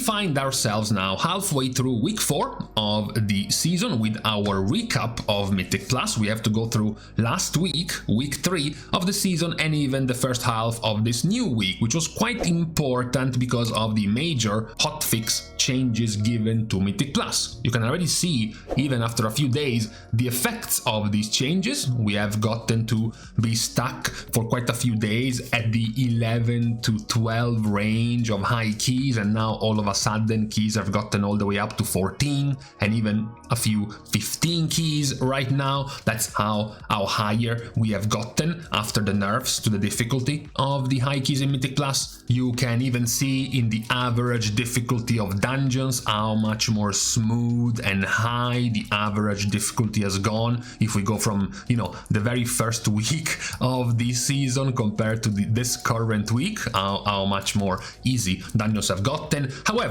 find ourselves now halfway through week 4 of the season with our recap of Mythic Plus. We have to go through last week, week 3 of the season, and even the first half of this new week, which was quite important because of the major hotfix changes given to Mythic Plus. You can already see, even after a few days, the effects of these changes. We have gotten to be stuck for quite a few days at the 11 to 12 range of high keys, and now all of a sudden keys have gotten all the way up to 14 and even a few 15 keys right now. That's how higher we have gotten after the nerfs to the difficulty of the high keys in Mythic Plus. You can even see in the average difficulty of dungeons how much more smooth and high the average difficulty has gone. If we go from, the very first week of this season compared to this current week, how much more easy dungeons have gotten. However,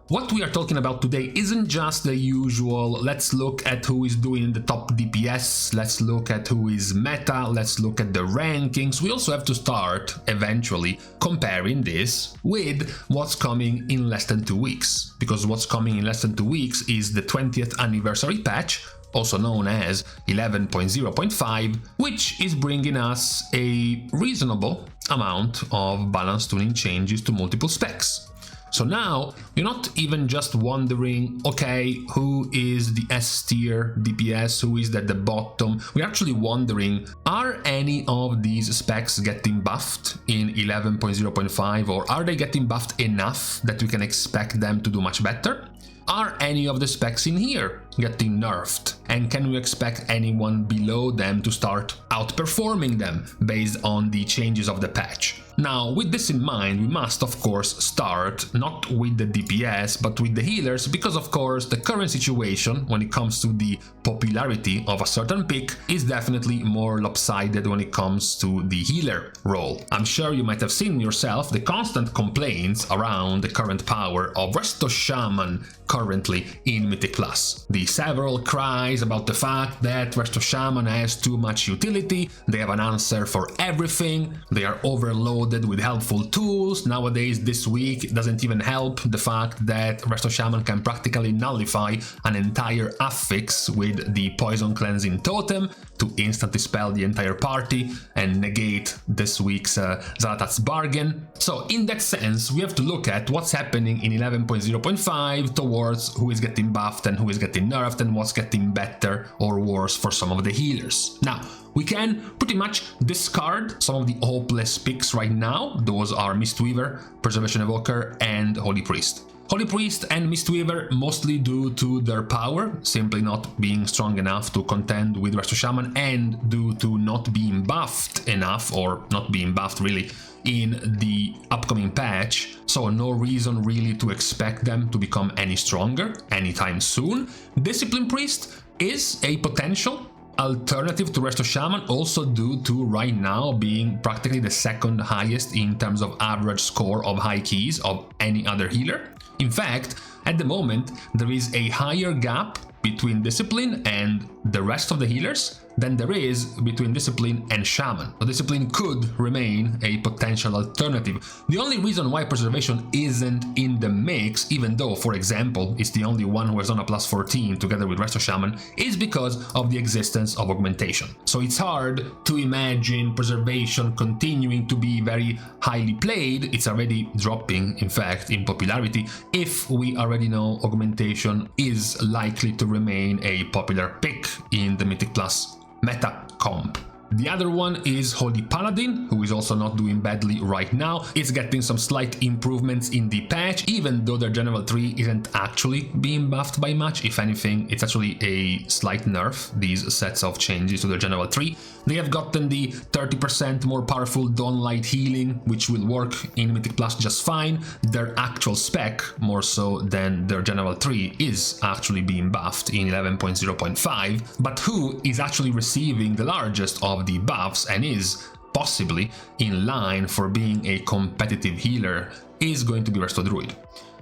what we are talking about today isn't just the usual, let's look at who is doing the top DPS, let's look at who is meta, let's look at the rankings. We also have to start, eventually, comparing this with what's coming in less than 2 weeks. Because what's coming in less than 2 weeks is the 20th anniversary patch, also known as 11.0.5, which is bringing us a reasonable amount of balance tuning changes to multiple specs. So now, you're not even just wondering, okay, who is the S tier DPS, who is at the bottom? We're actually wondering, are any of these specs getting buffed in 11.0.5, or are they getting buffed enough that we can expect them to do much better? Are any of the specs in here getting nerfed? And can we expect anyone below them to start outperforming them based on the changes of the patch? Now, with this in mind, we must of course start not with the DPS but with the healers, because of course the current situation when it comes to the popularity of a certain pick is definitely more lopsided when it comes to the healer role. I'm sure you might have seen yourself the constant complaints around the current power of Resto Shaman currently in Mythic Plus. The several cries about the fact that Resto Shaman has too much utility, they have an answer for everything, they are overloaded with helpful tools. Nowadays, this week, it doesn't even help the fact that Resto Shaman can practically nullify an entire affix with the Poison Cleansing Totem to instantly spell the entire party and negate this week's Zalatat's Bargain. So in that sense, we have to look at what's happening in 11.0.5 towards who is getting buffed and who is getting nerfed and what's getting better or worse for some of the healers. Now, we can pretty much discard some of the hopeless picks right now. Those are Mistweaver, Preservation Evoker, and Holy Priest. Holy Priest and Mistweaver mostly due to their power, simply not being strong enough to contend with Resto Shaman, and due to not being buffed enough, or not being buffed really, in the upcoming patch, so no reason really to expect them to become any stronger anytime soon. Discipline Priest is a potential alternative to Resto Shaman, also due to right now being practically the second highest in terms of average score of high keys of any other healer. In fact, at the moment, there is a higher gap between Discipline and the rest of the healers than there is between Discipline and Shaman. So Discipline could remain a potential alternative. The only reason why Preservation isn't in the mix, even though, for example, it's the only one who has done a plus 14 together with Resto Shaman, is because of the existence of Augmentation. So it's hard to imagine Preservation continuing to be very highly played. It's already dropping, in fact, in popularity, if we already know Augmentation is likely to remain a popular pick in the Mythic Plus meta comp. The other one is Holy Paladin, who is also not doing badly right now. It's getting some slight improvements in the patch, even though their General 3 isn't actually being buffed by much. If anything, it's actually a slight nerf, these sets of changes to their General 3. They have gotten the 30% more powerful Dawn Light healing, which will work in Mythic Plus just fine. Their actual spec, more so than their General 3, is actually being buffed in 11.0.5, but who is actually receiving the largest of the buffs and is possibly in line for being a competitive healer is going to be Resto Druid.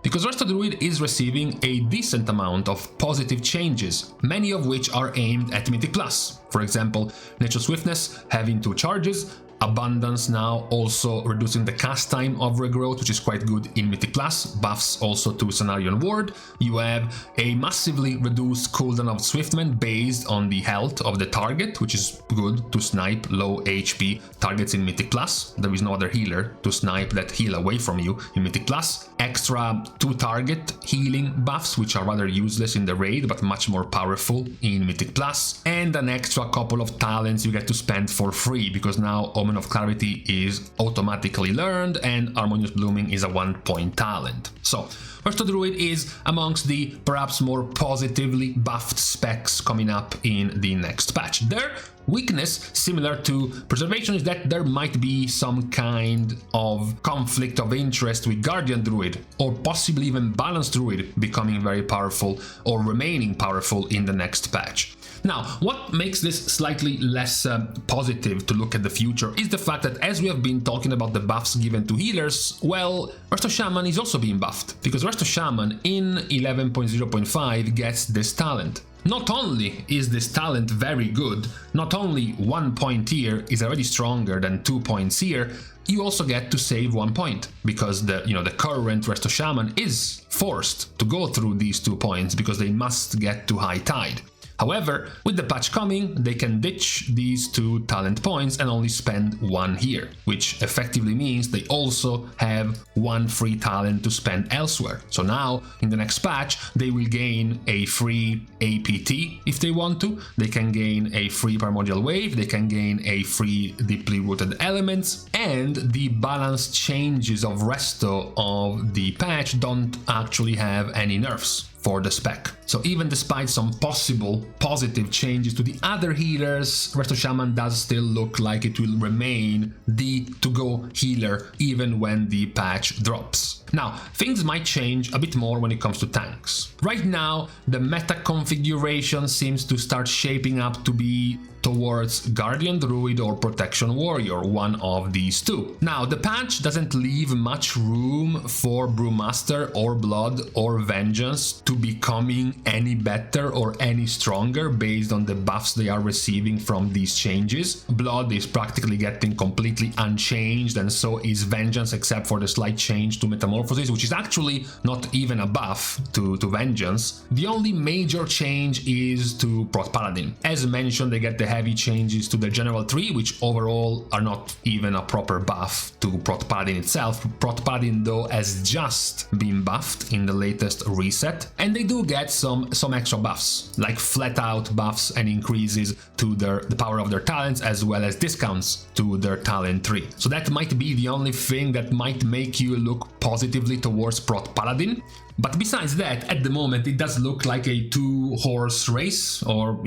Because Resto Druid is receiving a decent amount of positive changes, many of which are aimed at Mythic Plus. For example, Natural Swiftness having 2 charges, Abundance now also reducing the cast time of Regrowth, which is quite good in Mythic Plus. Buffs also to Scenario and Ward. You have a massively reduced cooldown of Swiftman based on the health of the target, which is good to snipe low HP targets in Mythic Plus. There is no other healer to snipe that heal away from you in Mythic Plus. Extra 2 target healing buffs, which are rather useless in the raid but much more powerful in Mythic Plus, and an extra couple of talents you get to spend for free, because now Omen of Clarity is automatically learned and Harmonious Blooming is a 1-point talent. So Resto Druid is amongst the perhaps more positively buffed specs coming up in the next patch. Their weakness, similar to Preservation, is that there might be some kind of conflict of interest with Guardian Druid, or possibly even Balanced Druid becoming very powerful or remaining powerful in the next patch. Now, what makes this slightly less positive to look at the future is the fact that, as we have been talking about the buffs given to healers, well, Resto Shaman is also being buffed, because Resto Shaman in 11.0.5 gets this talent. Not only is this talent very good, not only 1 point here is already stronger than 2 points here, you also get to save 1 point, because the current Resto Shaman is forced to go through these 2 points because they must get to High Tide. However, with the patch coming, they can ditch these 2 talent points and only spend 1 here, which effectively means they also have 1 free talent to spend elsewhere. So now, in the next patch, they will gain a free APT if they want to, they can gain a free Primordial Wave, they can gain a free Deeply Rooted Elements, and the balance changes of Resto of the patch don't actually have any nerfs for the spec. So even despite some possible positive changes to the other healers, Resto Shaman does still look like it will remain the to-go healer even when the patch drops. Now, things might change a bit more when it comes to tanks. Right now, the meta configuration seems to start shaping up to be towards Guardian Druid or Protection Warrior, one of these two. Now, the patch doesn't leave much room for Brewmaster or Blood or Vengeance to becoming any better or any stronger based on the buffs they are receiving from these changes. Blood is practically getting completely unchanged, and so is Vengeance, except for the slight change to Metamorphosis, which is actually not even a buff to Vengeance. The only major change is to Prot Paladin. As mentioned, they get the heavy changes to the general tree, which overall are not even a proper buff to Prot Paladin itself. Prot Paladin, though, has just been buffed in the latest reset, and they do get some extra buffs, like flat out buffs and increases to the power of their talents, as well as discounts to their talent tree. So that might be the only thing that might make you look positively towards Prot Paladin. But besides that, at the moment, it does look like a 2-horse race, or,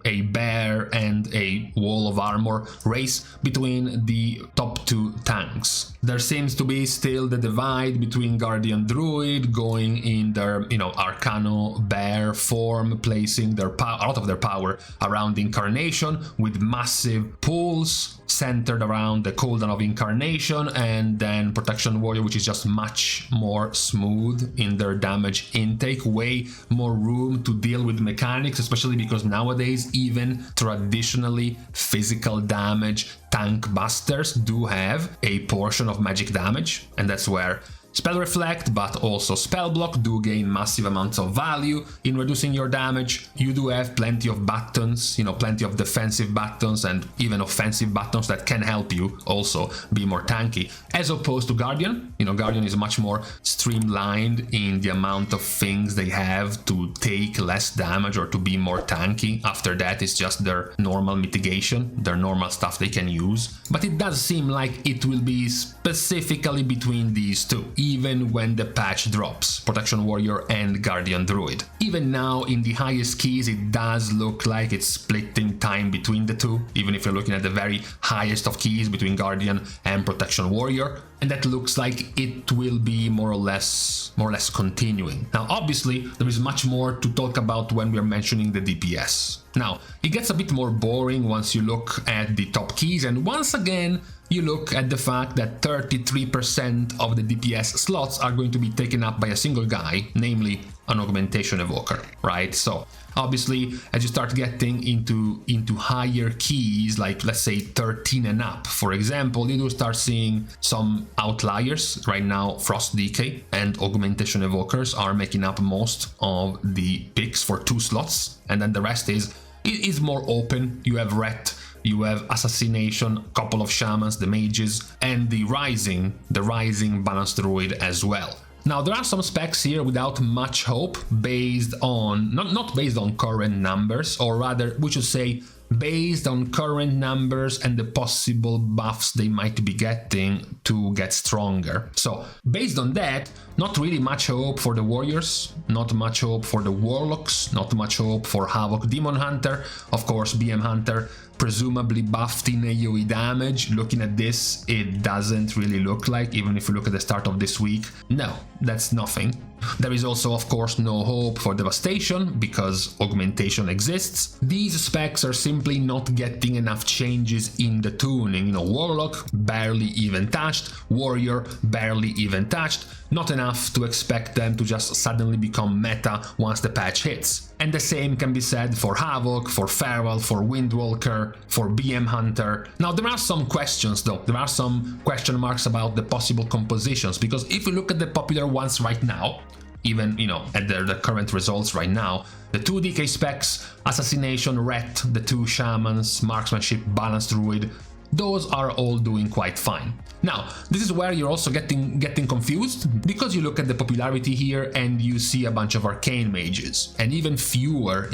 a bear and a wall of armor race between the top 2 tanks. There seems to be still the divide between Guardian Druid going in their, Arcano bear form, placing a lot of their power around Incarnation with massive pulls centered around the cooldown of Incarnation, and then Protection Warrior, which is just much more smooth in their damage intake, way more room to deal with mechanics, especially because nowadays even traditionally physical damage tank busters do have a portion of magic damage, and that's where Spell Reflect, but also Spell Block do gain massive amounts of value in reducing your damage. You do have plenty of buttons, plenty of defensive buttons and even offensive buttons that can help you also be more tanky. As opposed to Guardian, Guardian is much more streamlined in the amount of things they have to take less damage or to be more tanky. After that, it's just their normal mitigation, their normal stuff they can use. But it does seem like it will be specifically between these two, even when the patch drops, Protection Warrior and Guardian Druid. Even now, in the highest keys, it does look like it's splitting time between the two, even if you're looking at the very highest of keys between Guardian and Protection Warrior, and that looks like it will be more or less continuing. Now, obviously, there is much more to talk about when we're mentioning the DPS. Now, it gets a bit more boring once you look at the top keys, and once again, you look at the fact that 33% of the DPS slots are going to be taken up by a single guy, namely an Augmentation Evoker, right? So obviously, as you start getting into higher keys, like let's say 13 and up, for example, you do start seeing some outliers. Right now, Frost Decay and Augmentation Evokers are making up most of the picks for 2 slots, and then the rest is more open. You have Ret, you have Assassination, couple of Shamans, the Mages, and the Rising Balanced Druid as well. Now, there are some specs here without much hope, based on, not based on current numbers, or rather, we should say, based on current numbers and the possible buffs they might be getting to get stronger. So, based on that, not really much hope for the Warriors, not much hope for the Warlocks, not much hope for Havoc Demon Hunter, of course BM Hunter, presumably buffed in AoE damage. Looking at this, it doesn't really look like, even if you look at the start of this week, no, that's nothing. There is also, of course, no hope for Devastation, because Augmentation exists. These specs are simply not getting enough changes in the tuning. You know, Warlock, barely even touched, Warrior, barely even touched, not enough to expect them to just suddenly become meta once the patch hits. And the same can be said for Havoc, for Farewell, for Windwalker, for BM Hunter. Now, there are some questions though, there are some question marks about the possible compositions, because if you look at the popular ones right now, even, you know, at the current results right now, the 2 DK specs, Assassination, Ret, the 2 Shamans, Marksmanship, Balanced Druid, those are all doing quite fine. Now, this is where you're also getting confused, because you look at the popularity here and you see a bunch of Arcane Mages, and even fewer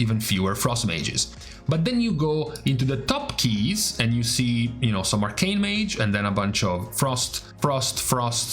Frost Mages. But then you go into the top keys and you see, you know, some Arcane Mage, and then a bunch of Frost,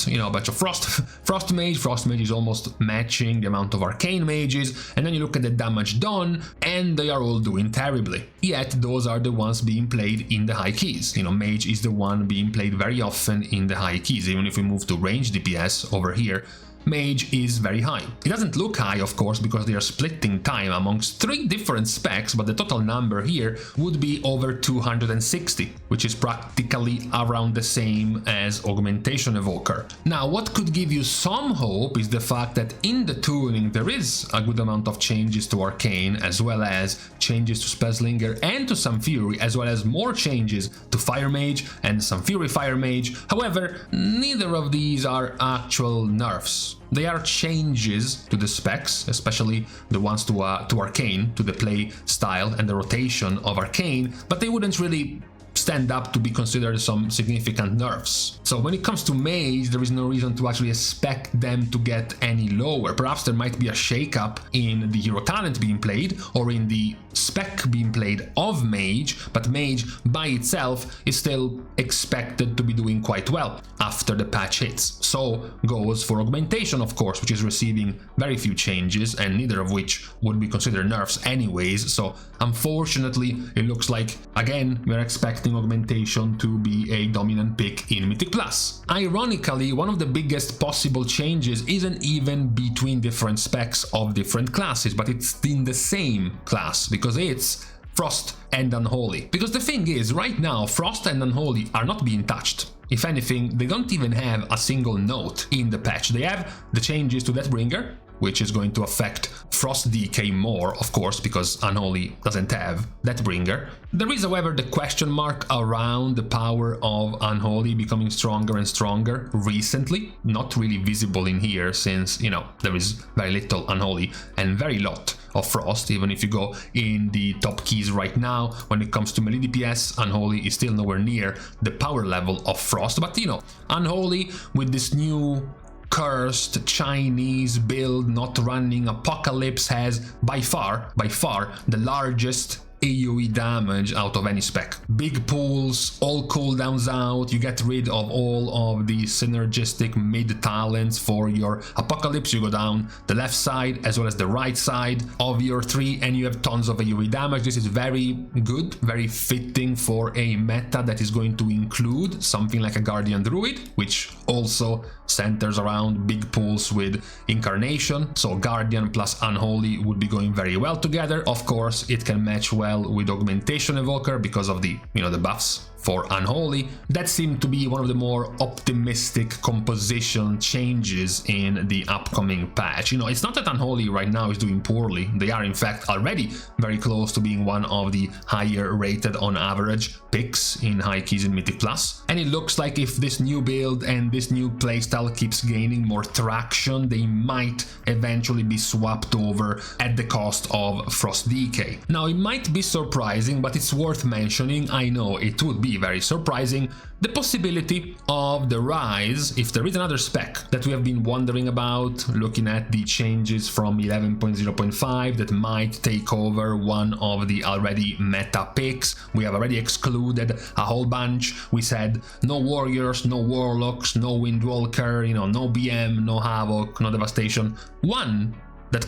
you know, a bunch of Frost Mage. Frost Mage is almost matching the amount of Arcane Mages, and then you look at the damage done, and they are all doing terribly. Yet, those are the ones being played in the high keys. You know, Mage is the one being played very often in the high keys. Even if we move to range DPS over here, Mage is very high. It doesn't look high, of course, because they are splitting time amongst 3 different specs, but the total number here would be over 260, which is practically around the same as Augmentation Evoker. Now, what could give you some hope is the fact that in the tuning there is a good amount of changes to Arcane, as well as changes to Spellslinger and to some Fury, as well as more changes to Fire Mage and some Fury Fire Mage. However, neither of these are actual nerfs. They are changes to the specs, especially the ones to Arcane, to the play style and the rotation of Arcane, but they wouldn't really stand up to be considered some significant nerfs. So when it comes to Mage, there is no reason to actually expect them to get any lower. Perhaps there might be a shake-up in the hero talent being played, or in the spec being played of Mage, but Mage by itself is still expected to be doing quite well after the patch hits. So goes for Augmentation, of course, which is receiving very few changes, and neither of which would be considered nerfs anyways. So unfortunately, it looks like, again, we're expecting Augmentation to be a dominant pick in Mythic Plus. Ironically, one of the biggest possible changes isn't even between different specs of different classes, but it's in the same class, because it's Frost and Unholy. Because the thing is, right now, Frost and Unholy are not being touched. If anything, they don't even have a single note in the patch. They have the changes to Deathbringer, which is going to affect Frost Decay more, of course, because Unholy doesn't have Deathbringer. There is, however, the question mark around the power of Unholy becoming stronger and stronger recently. Not really visible in here, since, you know, there is very little Unholy and very lot of Frost. Even if you go in the top keys right now, when it comes to melee DPS, Unholy is still nowhere near the power level of Frost. But, you know, Unholy with this new cursed Chinese build not running Apocalypse has by far the largest AoE damage out of any spec. Big pools, all cooldowns out, you get rid of all of the synergistic mid talents for your Apocalypse, you go down the left side as well as the right side of your 3 and you have tons of AoE damage. This is very good, very fitting for a meta that is going to include something like a Guardian Druid, which also centers around big pools with Incarnation, so Guardian plus Unholy would be going very well together. Of course, it can match well with Augmentation Evoker because of the, you know, the buffs for Unholy. That seemed to be one of the more optimistic composition changes in the upcoming patch. You know, it's not that Unholy right now is doing poorly. They are in fact already very close to being one of the higher rated on average picks in high keys in Mythic Plus. And it looks like if this new build and this new playstyle keeps gaining more traction, they might eventually be swapped over at the cost of Frost Decay. Now, it might be surprising, but it's worth mentioning, I know it would be very surprising, the possibility of the rise, if there is another spec that we have been wondering about, looking at the changes from 11.0.5 that might take over one of the already meta picks. We have already excluded a whole bunch. We said no warriors, no warlocks, no windwalker, you know, no BM, no havoc, no devastation. One that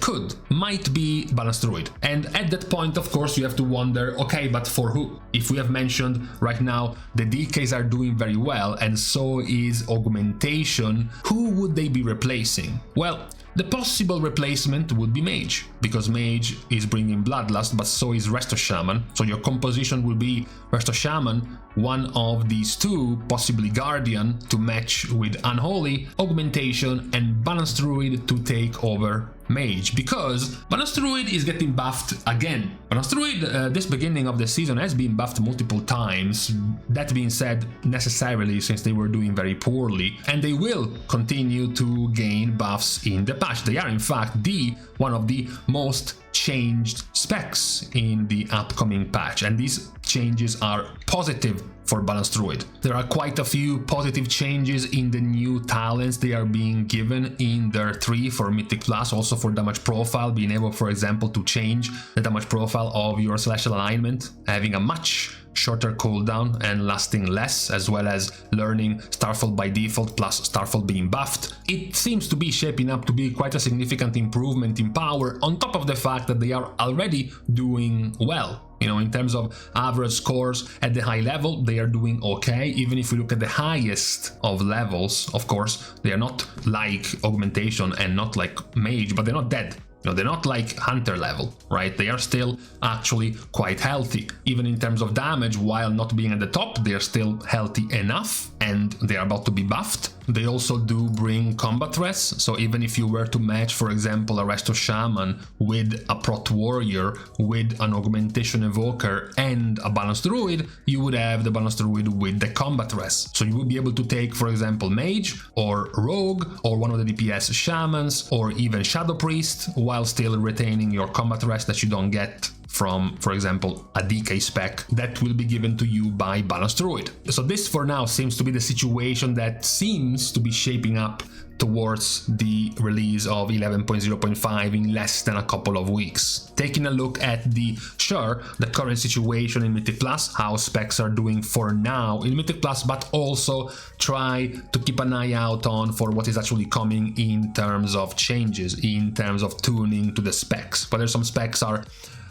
might be Balanced Druid. And at that point, of course, you have to wonder, okay, but for who? If we have mentioned right now the DKs are doing very well and so is Augmentation, who would they be replacing? Well, the possible replacement would be Mage, because Mage is bringing Bloodlust, but so is Resto Shaman. So your composition will be Resto Shaman, one of these two, possibly Guardian, to match with Unholy, Augmentation, and Balanced Druid to take over Mage, because Balanced Druid is getting buffed again. Balanced Druid, this beginning of the season, has been buffed multiple times. That being said, necessarily, since they were doing very poorly, and they will continue to gain buffs in the patch. They are in fact one of the most changed specs in the upcoming patch, and these changes are positive for Balanced Druid. There are quite a few positive changes in the new talents they are being given in their 3 for Mythic Plus, also for damage profile, being able, for example, to change the damage profile of your Celestial Alignment, having a much shorter cooldown and lasting less, as well as learning Starfall by default plus Starfall being buffed. It seems to be shaping up to be quite a significant improvement in power, on top of the fact that they are already doing well. You know, in terms of average scores at the high level, they are doing okay. Even if we look at the highest of levels, of course, they are not like Augmentation and not like Mage, but they're not dead. You know, they're not like Hunter level, right? They are still actually quite healthy. Even in terms of damage, while not being at the top, they are still healthy enough, and they are about to be buffed. They also do bring combat rest, so even if you were to match, for example, a Resto Shaman with a Prot Warrior, with an Augmentation Evoker and a Balanced Druid, you would have the Balanced Druid with the combat rest. So you would be able to take, for example, Mage or Rogue or one of the DPS Shamans or even Shadow Priest, while still retaining your combat rest that you don't get from, for example, a DK spec that will be given to you by Balanced Druid. So this for now seems to be the situation that seems to be shaping up towards the release of 11.0.5 in less than a couple of weeks. Taking a look at the current situation in Mythic Plus, how specs are doing for now in Mythic Plus, but also try to keep an eye out on for what is actually coming in terms of changes, in terms of tuning to the specs. Whether some specs are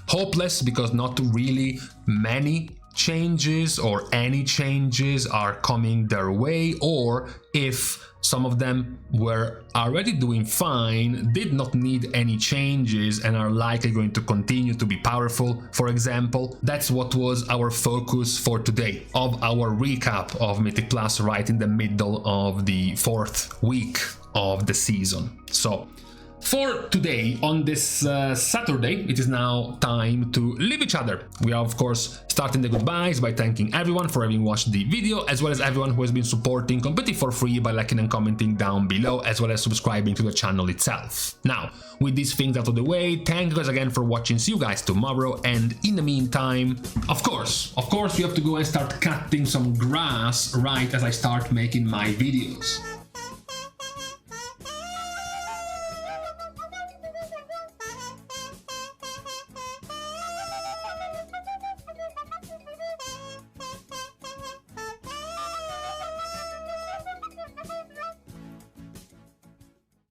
hopeless because not really many changes or any changes are coming their way, or if some of them were already doing fine, did not need any changes, and are likely going to continue to be powerful, for example. That's what was our focus for today, of our recap of Mythic Plus right in the middle of the 4th week of the season. So for today, on this Saturday, it is now time to leave each other. We are, of course, starting the goodbyes by thanking everyone for having watched the video, as well as everyone who has been supporting completely for free by liking and commenting down below, as well as subscribing to the channel itself. Now, with these things out of the way, thank you guys again for watching. See you guys tomorrow, and in the meantime, of course, you have to go and start cutting some grass right as I start making my videos.